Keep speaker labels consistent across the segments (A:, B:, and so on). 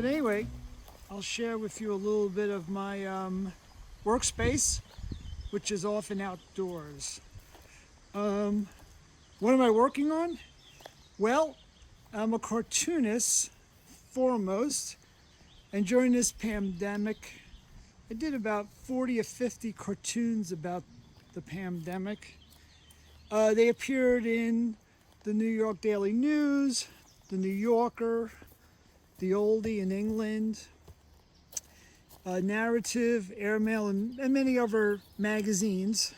A: But anyway, I'll share with you a little bit of my workspace, which is often outdoors. What am I working on? Well, I'm a cartoonist foremost, and during this pandemic, I did about 40 or 50 cartoons about the pandemic. They appeared in the New York Daily News, the New Yorker, the Oldie in England, Narrative, Airmail, and many other magazines.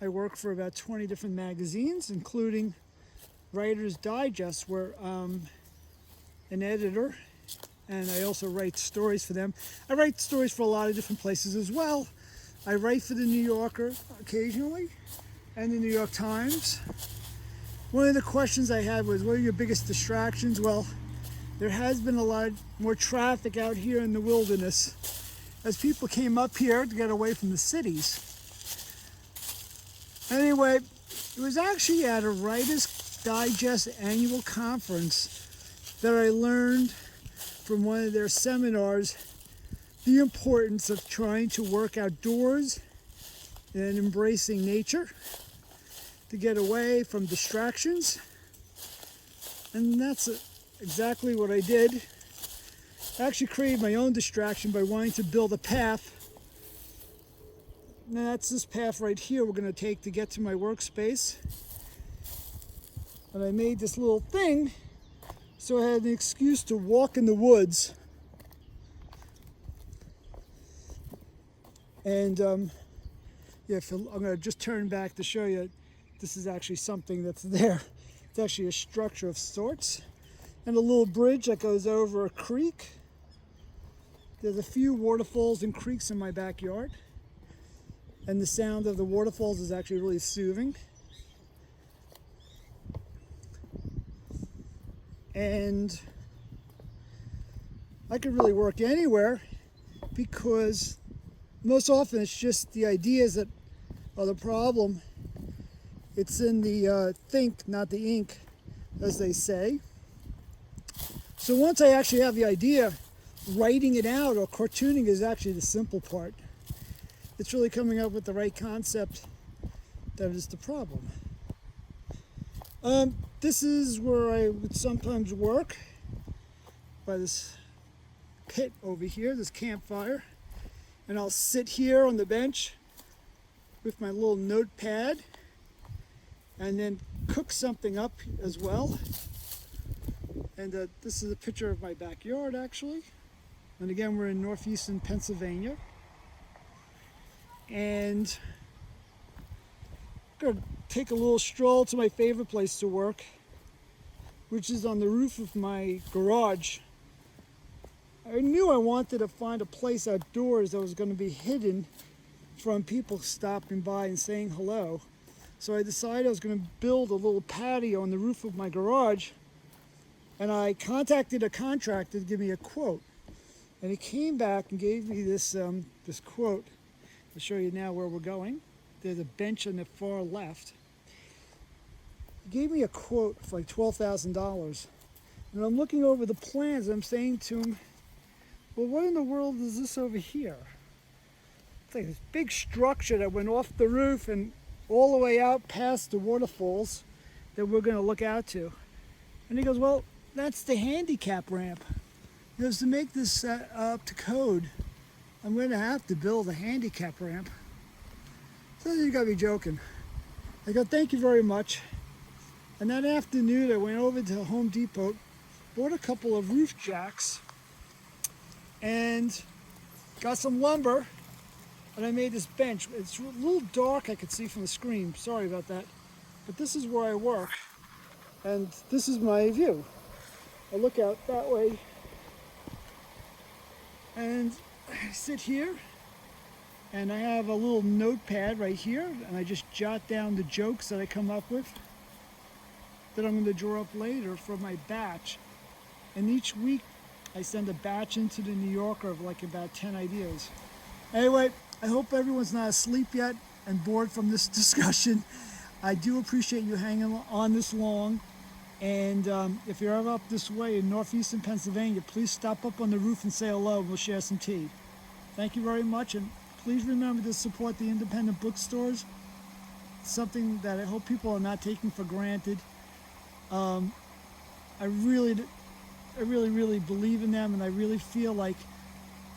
A: I work for about 20 different magazines, including Writer's Digest, where I'm an editor, and I also write stories for them. I write stories for a lot of different places as well. I write for the New Yorker occasionally, and the New York Times. One of the questions I had was, what are your biggest distractions? Well, there has been a lot more traffic out here in the wilderness as people came up here to get away from the cities. Anyway, it was actually at a Writer's Digest annual conference that I learned from one of their seminars the importance of trying to work outdoors and embracing nature to get away from distractions. And that's exactly what I did. I actually created my own distraction by wanting to build a path. Now that's this path right here we're going to take to get to my workspace. And I made this little thing so I had an excuse to walk in the woods. And I'm going to just turn back to show you this is actually something that's there. It's actually a structure of sorts. And a little bridge that goes over a creek. There's a few waterfalls and creeks in my backyard. And the sound of the waterfalls is actually really soothing. And I could really work anywhere because most often it's just the ideas that are the problem. It's in the think, not the ink, as they say. So once I actually have the idea, writing it out or cartooning is actually the simple part. It's really coming up with the right concept that is the problem. This is where I would sometimes work, by this pit over here, this campfire. And I'll sit here on the bench with my little notepad and then cook something up as well. And this is a picture of my backyard, actually. And again, we're in northeastern Pennsylvania. And I'm going to take a little stroll to my favorite place to work, which is on the roof of my garage. I knew I wanted to find a place outdoors that was going to be hidden from people stopping by and saying hello. So I decided I was going to build a little patio on the roof of my garage. And I contacted a contractor to give me a quote. And he came back and gave me this quote. I'll show you now where we're going. There's a bench on the far left. He gave me a quote for like $12,000. And I'm looking over the plans and I'm saying to him, well, what in the world is this over here? It's like this big structure that went off the roof and all the way out past the waterfalls that we're going to look out to. And he goes, well, that's the handicap ramp. He goes, to make this up to code, I'm going to have to build a handicap ramp. So you got to be joking. I go, thank you very much. And that afternoon, I went over to Home Depot, bought a couple of roof jacks, and got some lumber, and I made this bench. It's a little dark, I could see from the screen. Sorry about that. But this is where I work, and this is my view. I look out that way, and I sit here, and I have a little notepad right here, and I just jot down the jokes that I come up with that I'm going to draw up later for my batch. And each week, I send a batch into the New Yorker of like about 10 ideas. Anyway, I hope everyone's not asleep yet and bored from this discussion. I do appreciate you hanging on this long. And if you're ever up this way in northeastern Pennsylvania, please stop up on the roof and say hello, and we'll share some tea. Thank you very much, and please remember to support the independent bookstores. It's something that I hope people are not taking for granted. I really believe in them, and I really feel like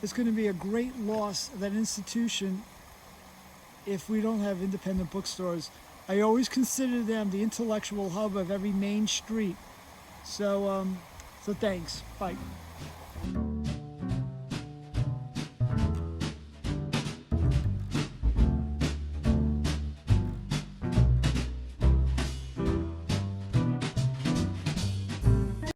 A: it's going to be a great loss of that institution if we don't have independent bookstores. I always consider them the intellectual hub of every main street. So thanks. Bye.